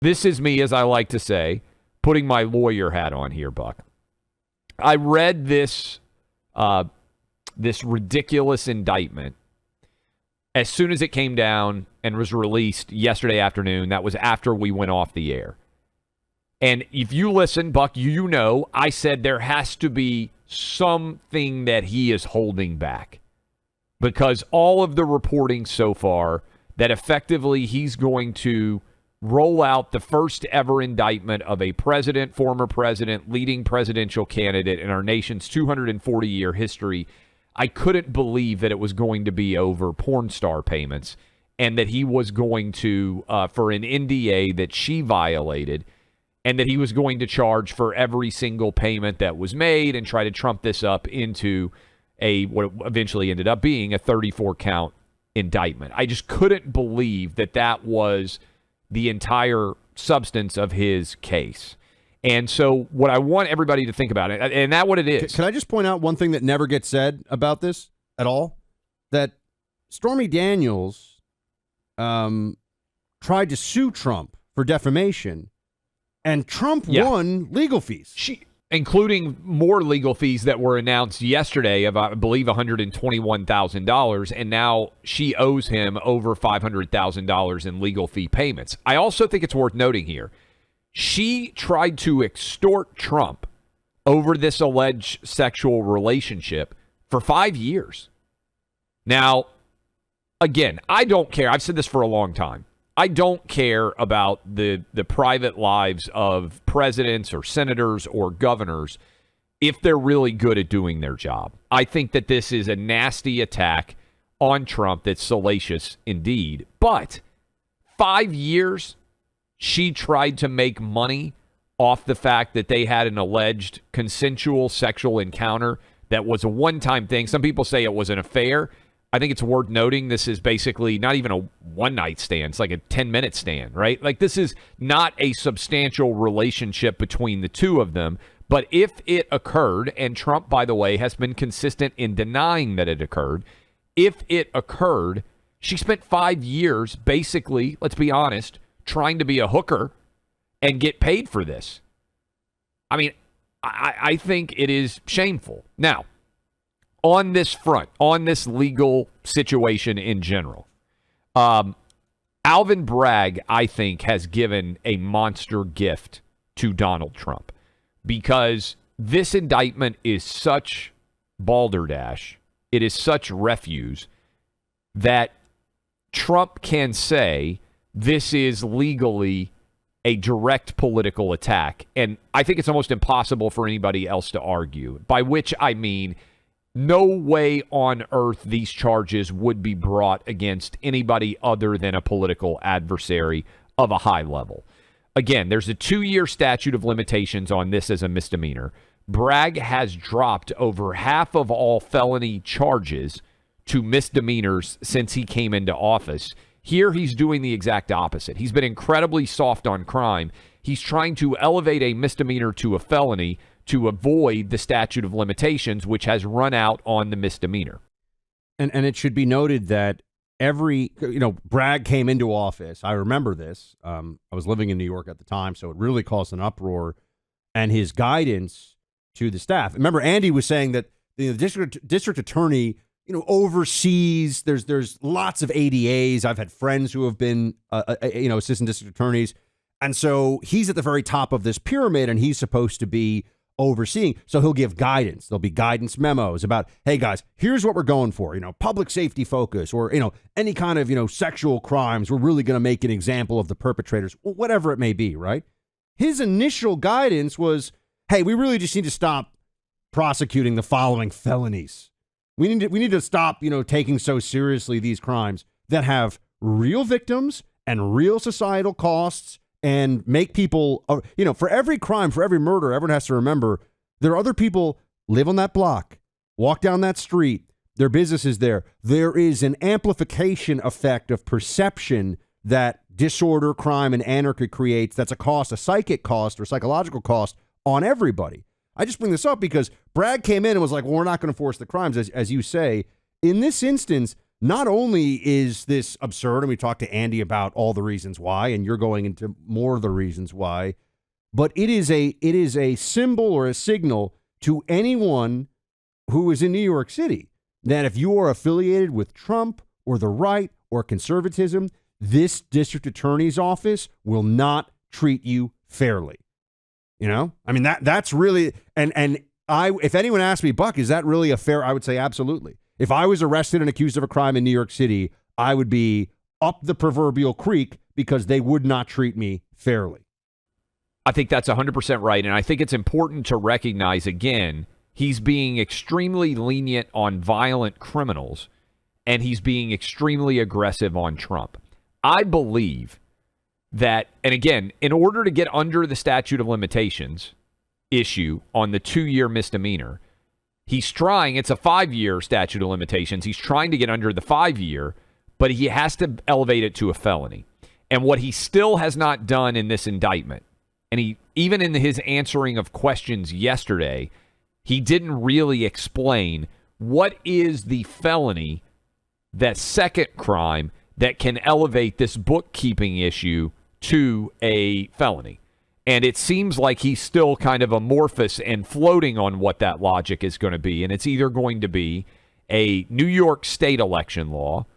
This is me, as I like to say, putting my lawyer hat on here, Buck. I read this ridiculous indictment as soon as it came down and was released yesterday afternoon. That was after we went off the air. And if you listen, Buck, you know, I said there has to be something that he is holding back. Because all of the reporting so far that effectively he's going to roll out the first ever indictment of a president, former president, leading presidential candidate in our nation's 240-year history. I couldn't believe that it was going to be over porn star payments and that he was going to, for an NDA that she violated, and that he was going to charge for every single payment that was made and try to trump this up into what eventually ended up being a 34-count indictment. I just couldn't believe that that was the entire substance of his case. And so what I want everybody to think about, and that's what it is. Can I just point out one thing that never gets said about this at all? That Stormy Daniels tried to sue Trump for defamation, and Trump won legal fees. Including more legal fees that were announced yesterday of, I believe, $121,000, and now she owes him over $500,000 in legal fee payments. I also think it's worth noting here, she tried to extort Trump over this alleged sexual relationship for 5 years. Now, again, I don't care. I've said this for a long time. I don't care about the private lives of presidents or senators or governors if they're really good at doing their job. I think that this is a nasty attack on Trump that's salacious indeed. But 5 years, she tried to make money off the fact that they had an alleged consensual sexual encounter that was a one-time thing. Some people say it was an affair. I think it's worth noting this is basically not even a one-night stand. It's like a 10-minute stand, right? Like, this is not a substantial relationship between the two of them. But if it occurred, and Trump, by the way, has been consistent in denying that it occurred, if it occurred, she spent 5 years, basically, let's be honest, trying to be a hooker and get paid for this. I mean, I think it is shameful. Now, on this front, on this legal situation in general, Alvin Bragg, I think, has given a monster gift to Donald Trump because this indictment is such balderdash, it is such refuse that Trump can say this is legally a direct political attack. And I think it's almost impossible for anybody else to argue, by which I mean no way on earth these charges would be brought against anybody other than a political adversary of a high level. Again, there's a 2-year statute of limitations on this as a misdemeanor. Bragg has dropped over half of all felony charges to misdemeanors since he came into office. Here, he's doing the exact opposite. He's been incredibly soft on crime. He's trying to elevate a misdemeanor to a felony to avoid the statute of limitations, which has run out on the misdemeanor. And it should be noted that Bragg came into office. I remember this. I was living in New York at the time, so it really caused an uproar. And his guidance to the staff. Remember, Andy was saying that the district attorney, oversees. There's lots of ADAs. I've had friends who have been, assistant district attorneys, and so he's at the very top of this pyramid, and he's supposed to be overseeing. So he'll give guidance. There'll be guidance memos about, hey guys, here's what we're going for, public safety focus, or, any kind of, sexual crimes. We're really going to make an example of the perpetrators, whatever it may be, right? His initial guidance was, hey, we really just need to stop prosecuting the following felonies. We need to stop, taking so seriously these crimes that have real victims and real societal costs, and make people, for every crime, for every murder, everyone has to remember there are other people live on that block, walk down that street, their business is there. There is an amplification effect of perception that disorder, crime, and anarchy creates. That's a cost, a psychic cost or psychological cost on everybody. I just bring this up because Bragg came in and was like, well, we're not going to force the crimes, as you say. In this instance, not only is this absurd, and we talked to Andy about all the reasons why, and you're going into more of the reasons why, but it is a symbol or a signal to anyone who is in New York City that if you are affiliated with Trump or the right or conservatism, this district attorney's office will not treat you fairly. You know, I mean, that's really, and if anyone asked me, Buck, is that really a fair? I would say absolutely. If I was arrested and accused of a crime in New York City, I would be up the proverbial creek because they would not treat me fairly. I think that's 100% right. And I think it's important to recognize, again, he's being extremely lenient on violent criminals, and he's being extremely aggressive on Trump. I believe that, and again, in order to get under the statute of limitations issue on the 2-year misdemeanor, he's trying, it's a 5-year statute of limitations. He's trying to get under the 5-year, but he has to elevate it to a felony. And what he still has not done in this indictment, and he, even in his answering of questions yesterday, he didn't really explain what is the felony, that second crime that can elevate this bookkeeping issue to a felony. And it seems like he's still kind of amorphous and floating on what that logic is going to be. And it's either going to be a New York state election law,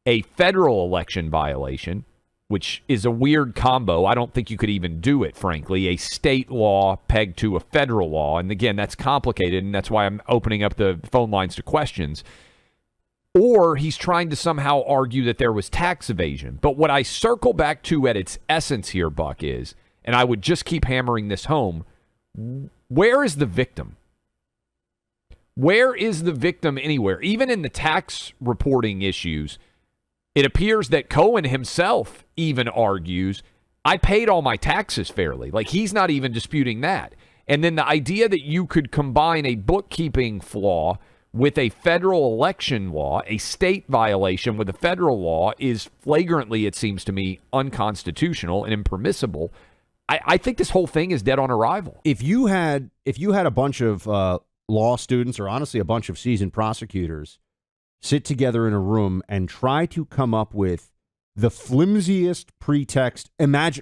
a federal election violation, which is a weird combo. I don't think you could even do it, frankly. A state law pegged to a federal law. And again, that's complicated, and that's why I'm opening up the phone lines to questions. Or he's trying to somehow argue that there was tax evasion. But what I circle back to at its essence here, Buck, is, and I would just keep hammering this home, where is the victim? Where is the victim anywhere? Even in the tax reporting issues, it appears that Cohen himself even argues, I paid all my taxes fairly. Like, he's not even disputing that. And then the idea that you could combine a bookkeeping flaw with a federal election law, a state violation with a federal law, is flagrantly, it seems to me, unconstitutional and impermissible. I think this whole thing is dead on arrival. If you had a bunch of law students, or honestly a bunch of seasoned prosecutors, sit together in a room and try to come up with the flimsiest pretext,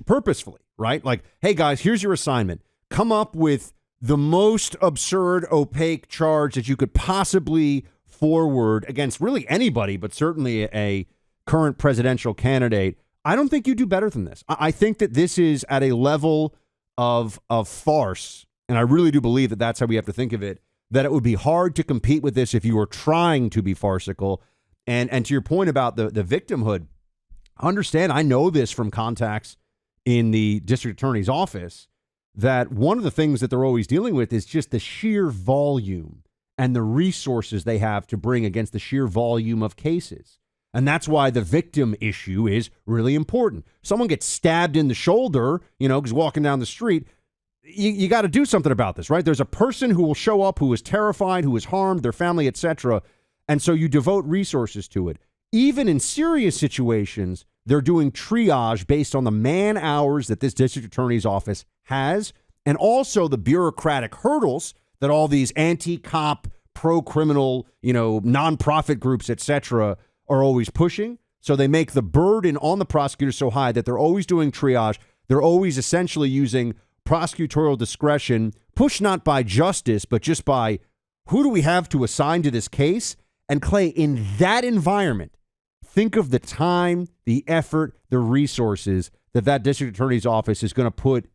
purposefully, right? Like, hey guys, here's your assignment. Come up with the most absurd, opaque charge that you could possibly forward against really anybody, but certainly a current presidential candidate. I don't think you do better than this. I think that this is at a level of farce, and I really do believe that that's how we have to think of it, that it would be hard to compete with this if you were trying to be farcical. And to your point about the victimhood, understand, I know this from contacts in the district attorney's office, that one of the things that they're always dealing with is just the sheer volume and the resources they have to bring against the sheer volume of cases. And that's why the victim issue is really important. Someone gets stabbed in the shoulder, because walking down the street, you got to do something about this, right? There's a person who will show up who is terrified, who is harmed, their family, etc. And so you devote resources to it. Even in serious situations, they're doing triage based on the man hours that this district attorney's office has, and also the bureaucratic hurdles that all these anti-cop, pro-criminal, nonprofit groups, etc., are always pushing. So they make the burden on the prosecutors so high that they're always doing triage. They're always essentially using prosecutorial discretion, pushed not by justice, but just by who do we have to assign to this case? And Clay, in that environment, think of the time, the effort, the resources that district attorney's office is going to put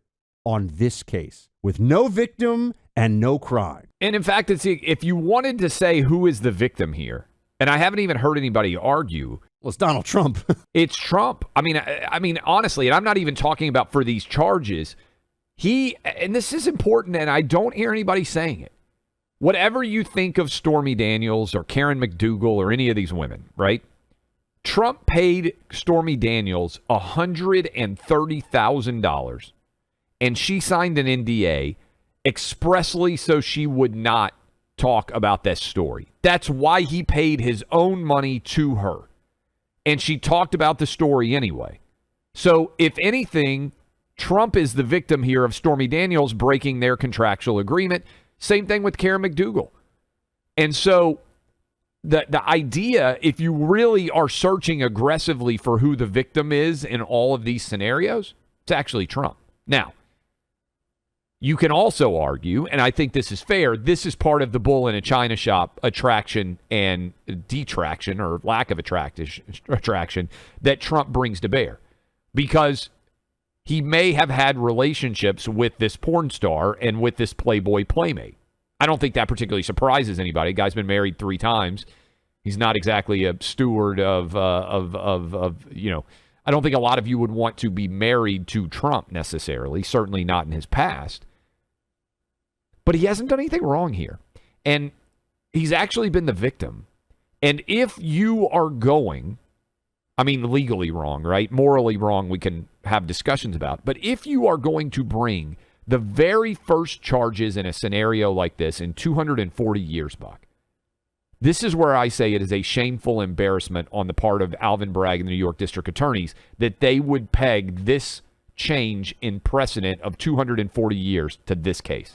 on this case with no victim and no crime. And in fact, if you wanted to say who is the victim here, and I haven't even heard anybody argue, well, it's Donald Trump. It's Trump. I mean, honestly, and I'm not even talking about for these charges. And this is important, and I don't hear anybody saying it. Whatever you think of Stormy Daniels or Karen McDougal or any of these women, right? Trump paid Stormy Daniels $130,000, and she signed an NDA expressly so she would not talk about this story. That's why he paid his own money to her. And she talked about the story anyway. So if anything, Trump is the victim here of Stormy Daniels breaking their contractual agreement. Same thing with Karen McDougal. And so the idea, if you really are searching aggressively for who the victim is in all of these scenarios, it's actually Trump. Now, you can also argue, and I think this is fair, this is part of the bull in a china shop attraction and detraction, or lack of attraction, that Trump brings to bear. Because he may have had relationships with this porn star and with this Playboy playmate. I don't think that particularly surprises anybody. The guy's been married 3 times. He's not exactly a steward of I don't think a lot of you would want to be married to Trump necessarily, certainly not in his past. But he hasn't done anything wrong here. And he's actually been the victim. And if you are going, legally wrong, right? Morally wrong, we can have discussions about. But if you are going to bring the very first charges in a scenario like this in 240 years, Buck, this is where I say it is a shameful embarrassment on the part of Alvin Bragg and the New York District Attorneys that they would peg this change in precedent of 240 years to this case.